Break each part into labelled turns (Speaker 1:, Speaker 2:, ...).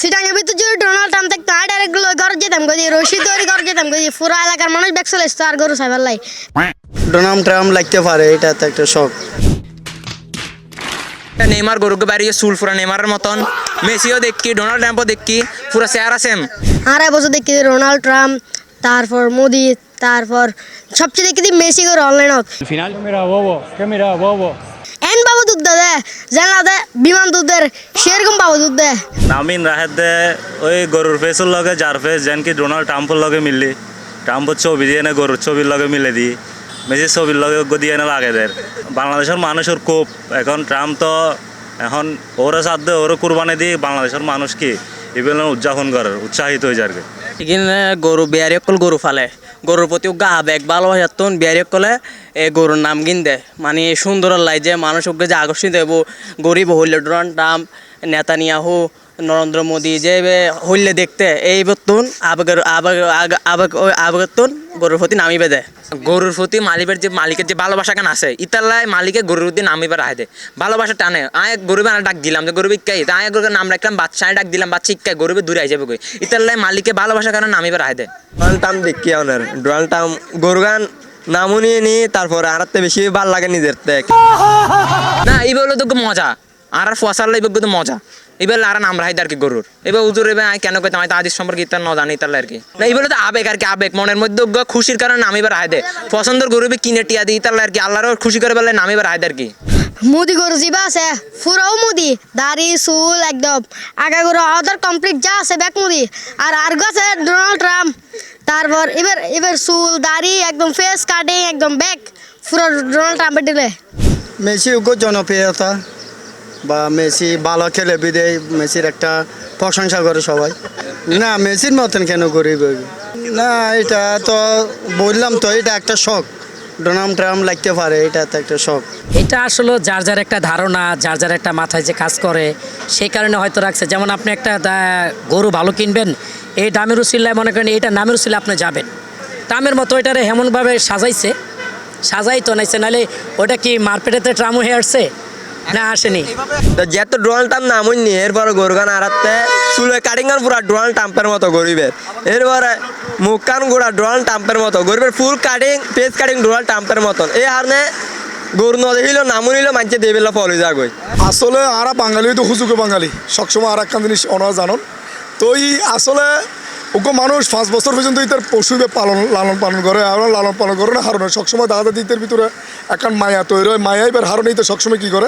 Speaker 1: সিটাঙ্গের ভিতর যদি Donald Trump থাকতো ডাইরেক্ট ঘর যেতাম গদি রশিদ ধরে ঘর যেতাম গদি পুরো এলাকার মানুষ ব্যাগ চলে আসতো আর গরু সাইবার লাই
Speaker 2: ডোনাল্ড ট্রাম্প লাগতে পারে, এটা তো একটা শখ।
Speaker 3: নেইমার গরুকে বাড়িয়ে চুল পুরা নেইমারের মতন, মেসিও দেখি ডোনাল্ড ট্রাম্পও দেখি পুরা চেহারা সেম।
Speaker 1: আর বছর দেখি রোনাল্ড ট্রাম্প, তারপর মোদি, তারপর সবচেয়ে দেখি মেসি করে অনলাইনত
Speaker 4: final mira bobo
Speaker 1: এন বাবু দুধ দেয় জানা দেয় বিমান দুধ দেয় সেরকম বাবু দুধ দেয়।
Speaker 5: নামিন রাহেত দে ওই গরুর ফেসের লগে যার ফেস যেন কি ডোনাল্ড ট্রাম্পের লগে মিললি, ট্রাম্পের ছবি দিয়ে না গরুর ছবির লগে মিলে দিই, মেসির ছবির লগে দিয়ে না লাগে দের। বাংলাদেশের মানুষের কোপ এখন ট্রাম্প তো এখন ওরা সাধ্য ওরা কুরবানি দিয়ে বাংলাদেশের মানুষ কি এগুলো উদযাপন করার উৎসাহিত হয়ে যাবে।
Speaker 3: এখানে গরু বিয়ারি অকল গরু ফালে, গরুর প্রতি গা আবেগ ভালোবাসা তখন বিয়ারি অকলে এই গরুর নাম কিন দেয়, মানে সুন্দর লাই যে মানুষ ওকে যে আকর্ষিত হইব। গরিব হইলে Donald Trump, Netanyahu, Narendra Modi যে হইলে দেখতে এই বর্তন আবেগের আবেগতন গরুর প্রতি নামিবে দেয়। গরুর প্রতি মালিকের যে ভালোবাসা কেন আছে ইতাল্লায় মালিকের গরুর প্রতি নামিবে রাখে দেয়, ভালোবাসা টানে। আয় গরুবে ডাক দিলাম যে গরুবে ইকাই, আয় গরুর নাম রাখলাম বাচ্চা, ডাক দিলাম বাচ্চা ইকাই, গরুবে দূরে আইসে বই ইতাল্লায় মালিকের ভালোবাসা কেন নামিবে রাখে দেয়।
Speaker 6: ডোনাল্ড ট্রাম্প দেখি ওনার ডোনাল্ড ট্রাম্প গরু গান নামও নিয়ে নি, তারপরে আর বেশি ভাল লাগে নিজের থেকে
Speaker 3: না এইবার হলো তো মজা, আর ফসাল এবার তো মজা। এবার আর নাম রাখি আর কি গরুর, এবার উজুর এবার আমি কেন কইতাম আমি তাদের সম্পর্কে ইতার ন জানি তাহলে আর কি না। এইবার তো আবেগ আর কি, আবেগ মনের মধ্যে খুশির কারণে নাম এবার রায় দেয়, পছন্দের গরুবে কিনে টিয়া দিই তাহলে আর কি আল্লাহরও খুশি করে বেলায় নাম এবার রায় দেয় আর কি।
Speaker 1: মোদি গরু জিবা আছে পুরাও মোদি, দাড়ি চুল একদম আগা গরু আদার কমপ্লিট যা আছে ব্যাক মোদি। আর আছে ডোনাল্ড ট্রাম্প, তারপর এবার চুল দাড়ি একদম ফেস কাটিং একদম ব্যাক পুরো ডোনাল্ড ট্রাম্পের দিলে।
Speaker 2: মেসি ওকে জনপ্রিয়তা বা মেসি ভালো খেলে বিদেয় মেসির একটা প্রশংসা করে সবাই। না মেসির মতন কেন গরিব না, এটা তো বললাম তো এটা একটা শখ। ডোনাল্ড ট্রাম্প লাগতে পারে, এটা তো একটা শখ।
Speaker 7: এটা আসলে যার যার একটা ধারণা, যার যার একটা মাথায় যে কাজ করে সেই কারণে হয়তো রাখছে। যেমন আপনি একটা গরু ভালো কিনবেন, এই দামের উসিল্লায় মনে করেন এইটা নামের উসিল্লা আপনি যাবেন, ট্রামের মতো এটারে এমনভাবে সাজাই তো নাইছে, নাহলে ওটা কি মার্কেটেতে ট্রাম হয়ে আসছে না আসেনি।
Speaker 6: তো যেহেতু ডোনাল্ড ট্রাম্প নামই নি, এরপরে গরু গান আড়াতে চুলে কাটিং গান পুরা ডোনাল্ড ট্রাম্পের মতো গরিবের, এরপরে মুখ কান গোড়া ডোনাল্ড ট্রাম্পের মতো গরিবের, ফুল কাটিং ফেস কাটিং ডোনাল্ড ট্রাম্পের মতন। এই হারনে গরু নদেহিল নামও নিল মানছে দেবেলা ফল হয়ে যাগই।
Speaker 8: আসলে আরা বাঙালি তো হুজুকে বাঙালি সবসময় আর একখান জিনিস অনারা জানন তো এই আসলে ওকে মানুষ 5 বছর পর্যন্ত ইতার পশু লালন পালন করে, আমরা লালন পালন করে না হারণে সবসময় দেখা যায় ইতের ভিতরে একখান মায়া তৈরি হয়, মায়া এবার হারণে ইতে সবসময় কী করে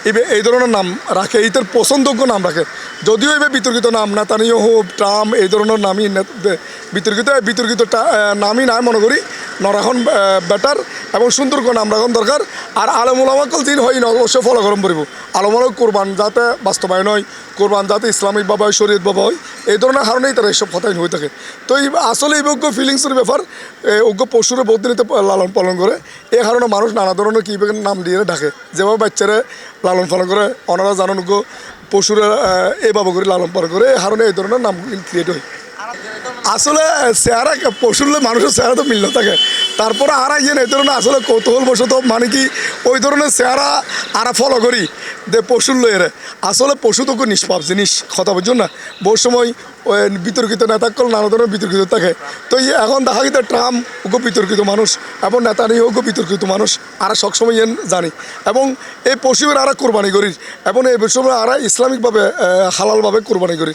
Speaker 8: এবার এই ধরনের নাম রাখে, ইতের পছন্দযোগ্য নাম রাখে। যদিও এবার বিতর্কিত নাম নেতানিয়াহু হোক ট্রাম্প এই ধরনের নামই বিতর্কিত নামই নাই মনে করি নরাখন বেটার এবং সুন্দর করে নাম রাখন দরকার। আর আলমুলামাকল দিন হয় না অবশ্যই ফলো গরম পড়ব, আলমুলামা কোরবান যাতে বাস্তবায়ন হয়, কোরবান যাতে ইসলামিকভাবে হয়, শরীয়তভাবে হয়, এই ধরনের কারণেই তারা এইসব কথাই হয়ে থাকে। তো এই আসলে এই যোগ্য ফিলিংসের ব্যাপার, ওগ্য পশুরে বহুত দিন লালন পালন করে, এই কারণে মানুষ নানা ধরনের কী নাম দিয়ে ডাকে, যেভাবে বাচ্চারা লালন পালন করে ওনারা জানেন ওগ্য পশুরে এইভাবে করে লালন পালন করে, এই কারণে এই ধরনের নাম ক্রিয়েট হয়। আসলে চেহারা পশুর মানুষের চেহারা তো মিললে থাকে, তারপরে আর ইয়ে এই ধরনের আসলে কৌতূহলবশত মানে কি ওই ধরনের চেহারা আর ফলো করি যে পশুর লয়েরে। আসলে পশু তো নিষ্পাপ জিনিস কথা বুঝুন না, বহু সময় ওই বিতর্কিত নেতাকল নানা ধরনের বিতর্কিত থাকে। তো এখন দেখা গেছে ট্রাম্প ওকে বিতর্কিত মানুষ এবং নেতানিয়াহুকে বিতর্কিত মানুষ আর সবসময় জানি এবং এই পশুর আর কোরবানি করি এবং এই বিষয়ে আর ইসলামিকভাবে হালালভাবে কোরবানি করি।